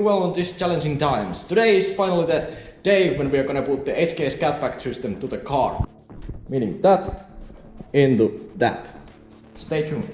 well on these challenging times. Today is finally the day when we are gonna put the HKS Catback system to the car. Meaning that into that. Stay tuned.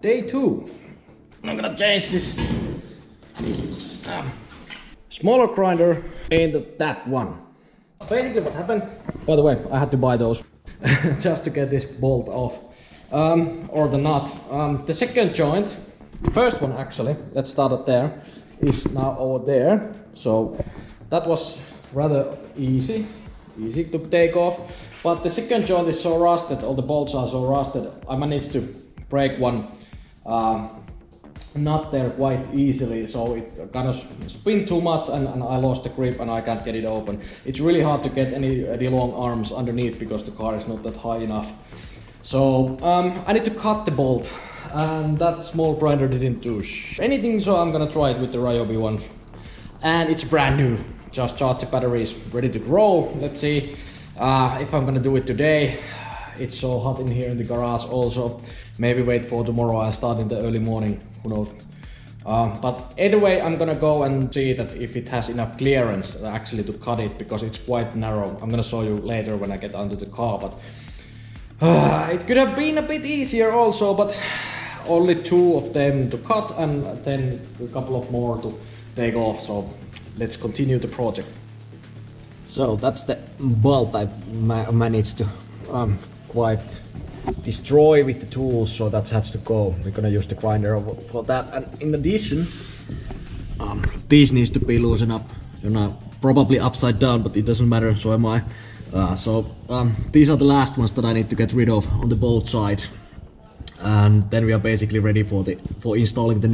Day 2. I'm gonna change this smaller grinder into that one. Basically what happened, by the way, I had to buy those just to get this bolt off, or the nut. The second joint, first one actually, let's start it there, is now over there. So that was rather easy to take off. But the second joint is so rusted, all the bolts are so rusted, I managed to break one nut there quite easily, so it kind of spin too much and I lost the grip and I can't get it open. It's really hard to get any long arms underneath because the car is not that high enough. So I need to cut the bolt, and that small grinder didn't do anything, so I'm gonna try it with the Ryobi one. And it's brand new, just charged the batteries, ready to roll. Let's see if I'm gonna do it today. It's so hot in here in the garage also. Maybe wait for tomorrow and start in the early morning, who knows. But either way, I'm gonna go and see that if it has enough clearance actually to cut it, because it's quite narrow. I'm gonna show you later when I get onto the car, but it could have been a bit easier also, but only 2 of them to cut and then a couple of more to take off. So let's continue the project. So that's the bolt I managed to quite destroy with the tools, so that has to go. We're gonna use the grinder for that, and in addition these needs to be loosened up. You're now probably upside down, but it doesn't matter, so am I. These are the last ones that I need to get rid of on the bolt side, and then we are basically ready for installing the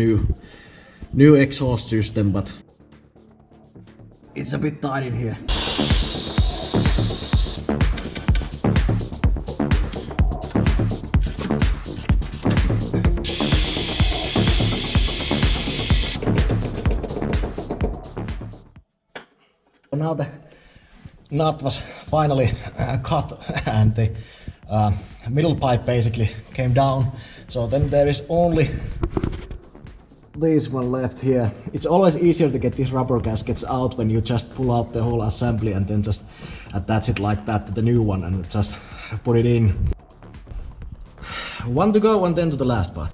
new exhaust system, but it's a bit tight in here. Now the nut was finally cut and the middle pipe basically came down. So then there is only this one left here. It's always easier to get these rubber gaskets out when you just pull out the whole assembly and then just attach it like that to the new one and just put it in. One to go and then to the last part.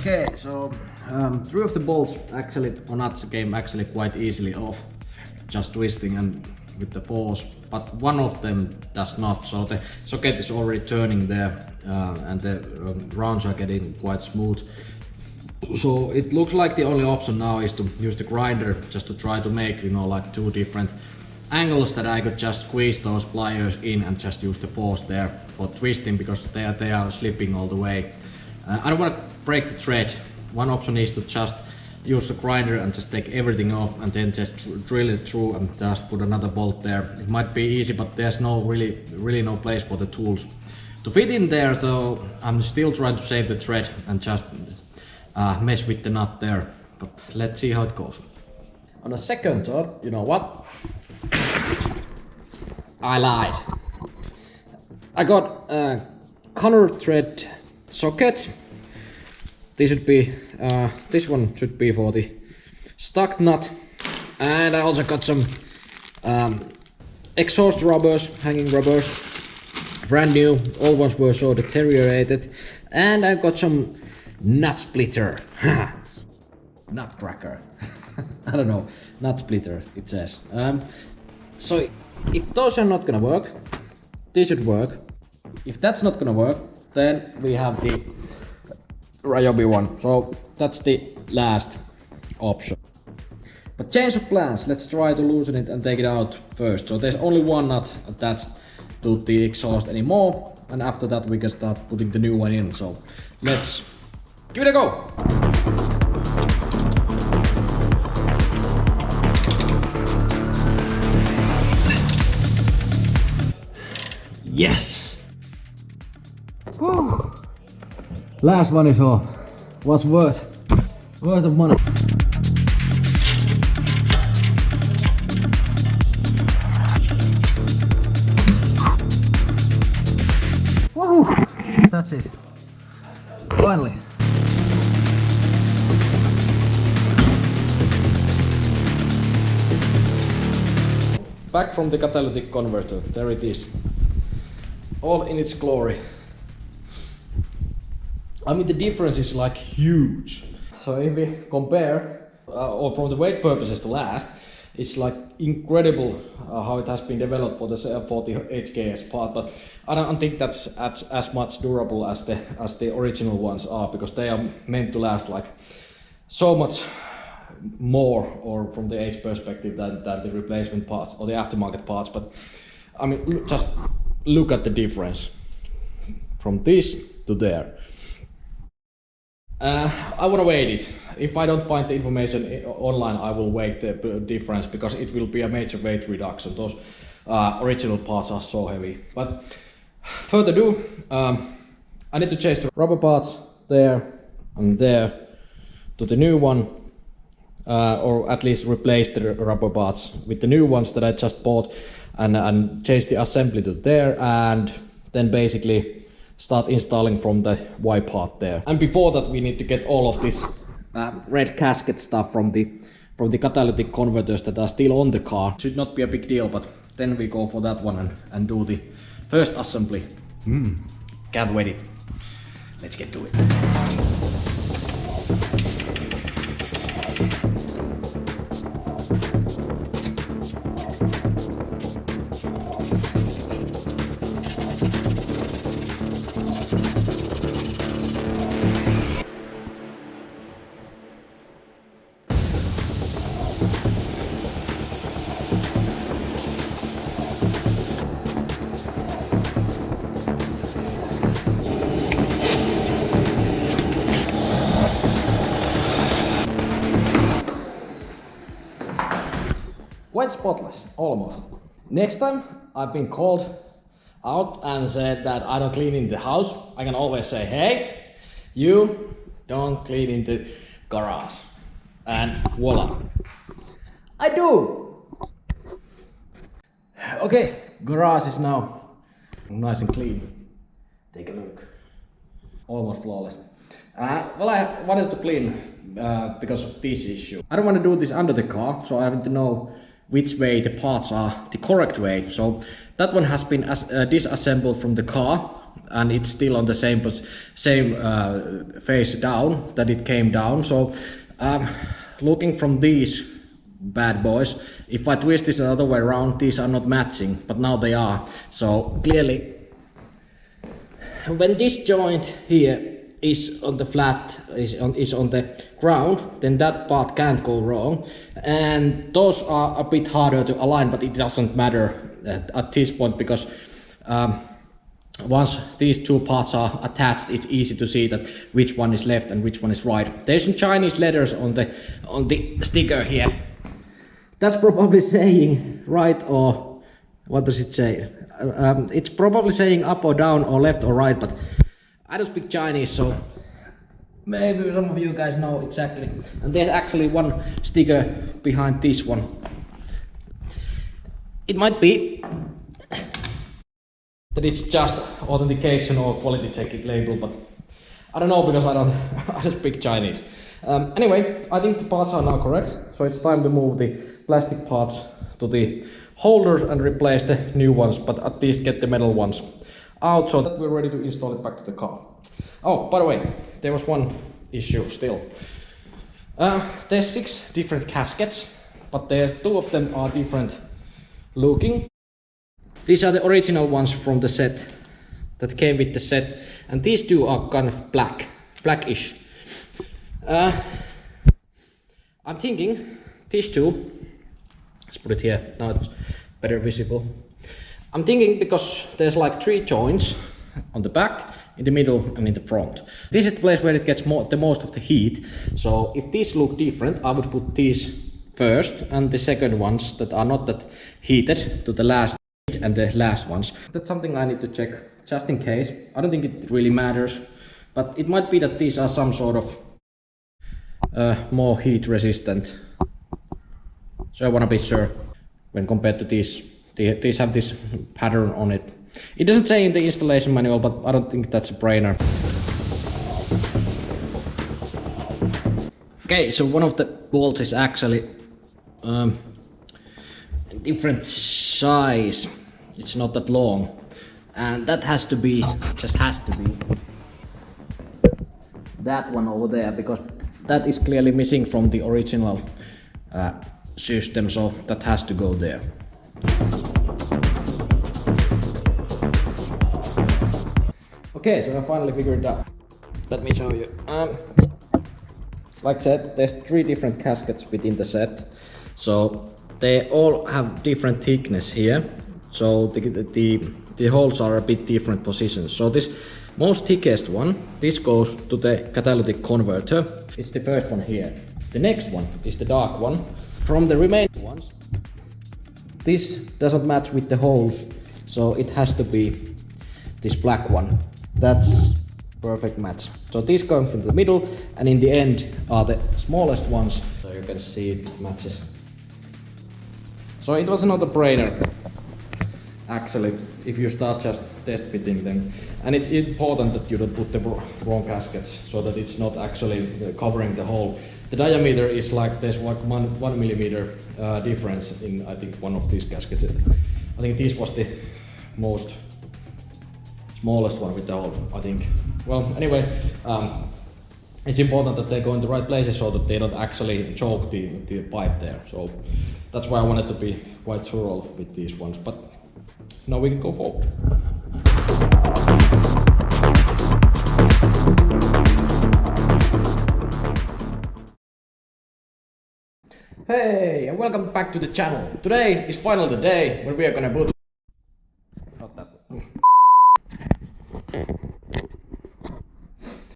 Okay, so 3 of the bolts actually, or nuts, came actually quite easily off, just twisting and with the force, but one of them does not. So the socket is already turning there, and the rounds are getting quite smooth. So it looks like the only option now is to use the grinder just to try to make, you know, like 2 different angles that I could just squeeze those pliers in and just use the force there for twisting, because they are slipping all the way. I don't want to break the thread. One option is to just use the grinder and just take everything off and then just drill it through and just put another bolt there. It might be easy, but there's no really no place for the tools to fit in there, so I'm still trying to save the thread and just mess with the nut there. But let's see how it goes. On a second thought, you know what? I lied. I got a corner thread socket. This should be this one should be for the stuck nut, and I also got some exhaust rubbers, hanging rubbers, brand new. Old ones were so deteriorated, and I got some nut splitter, nutcracker. I don't know, nut splitter it says. So if those are not gonna work, this should work. If that's not gonna work, then we have the Ryobi one. So that's the last option. But change of plans, let's try to loosen it and take it out first. So there's only one nut attached to the exhaust anymore, and after that we can start putting the new one in. So let's give it a go! Yes! Whew. Last one is off. Was worth the money. Woohoo! That's it. Finally. Back from the catalytic converter. There it is. All in its glory. I mean, the difference is like huge. So if we compare, or from the weight purposes to last, it's like incredible how it has been developed for the HKS part. But I don't think that's as much durable as the original ones are, because they are meant to last like so much more, or from the age perspective, than the replacement parts or the aftermarket parts. But I mean, just look at the difference from this to there. I want to weight it. If I don't find the information online, I will weight the difference, because it will be a major weight reduction. Those original parts are so heavy. But further ado, I need to change the rubber parts there and there to the new one, or at least replace the rubber parts with the new ones that I just bought, and change the assembly to there, and then basically start installing from the Y part there. And before that, we need to get all of this red gasket stuff from the catalytic converters that are still on the car. Should not be a big deal, but then we go for that one and do the first assembly. Can't wait it. Let's get to it. Quite spotless, almost. Next time I've been called out and said that I don't clean in the house, I can always say, hey, you don't clean in the garage. And voila. I do! Okay, garage is now nice and clean. Take a look. Almost flawless. Well, I wanted to clean because of this issue. I don't want to do this under the car, so I want to know which way the parts are the correct way. So that one has been disassembled from the car, and it's still on the same face down that it came down. So looking from these bad boys, if I twist this the other way around, these are not matching, but now they are. So clearly, when this joint here is on the flat, is on the ground, then that part can't go wrong, and those are a bit harder to align, but it doesn't matter at this point, because once these two parts are attached, it's easy to see that which one is left and which one is right. There's some Chinese letters on the sticker here. That's probably saying right, or what does it say? It's probably saying up or down or left or right, but I don't speak Chinese, so maybe some of you guys know exactly. And there's actually one sticker behind this one. It might be that it's just authentication or quality checking label, but I don't know because I don't speak Chinese. Anyway, I think the parts are now correct, so it's time to move the plastic parts to the holders and replace the new ones, but at least get the metal ones out so that we're ready to install it back to the car. Oh, by the way, there was one issue still. There's 6 different caskets, but there's 2 of them are different looking. These are the original ones from the set that came with the set, and these 2 are kind of blackish. I'm thinking these 2, let's put it here, now it's better visible. I'm thinking because there's like 3 joints on the back, in the middle and in the front. This is the place where it gets the most of the heat, so if these look different, I would put these first and the second ones that are not that heated to the last and the last ones. That's something I need to check just in case. I don't think it really matters, but it might be that these are some sort of more heat resistant. So I want to be sure when compared to these. These have this pattern on it. It doesn't say in the installation manual, but I don't think that's a brainer. Okay, so one of the bolts is actually different size. It's not that long, and that has to be, just has to be that one over there, because that is clearly missing from the original system, so that has to go there. Okay, so I finally figured it out. Let me show you. Like I said, there's 3 different caskets within the set, so they all have different thickness here. So the holes are a bit different positions. So this most thickest one, this goes to the catalytic converter. It's the first one here. The next one is the dark one. From the remaining ones, this doesn't match with the holes, so it has to be this black one. That's perfect match. So these come from the middle, and in the end are the smallest ones. So you can see it matches. So it was not a brainer, actually, if you start just test fitting them. And it's important that you don't put the wrong gaskets, so that it's not actually covering the hole. The diameter is like, there's like 1 millimeter difference in, I think, one of these gaskets. I think this was the most smallest one with the hole, I think. Well, anyway, it's important that they go in the right places so that they don't actually choke the pipe there. So that's why I wanted to be quite thorough with these ones. But now we can go forward. Hey, and welcome back to the channel. Today is finally the day when we are gonna put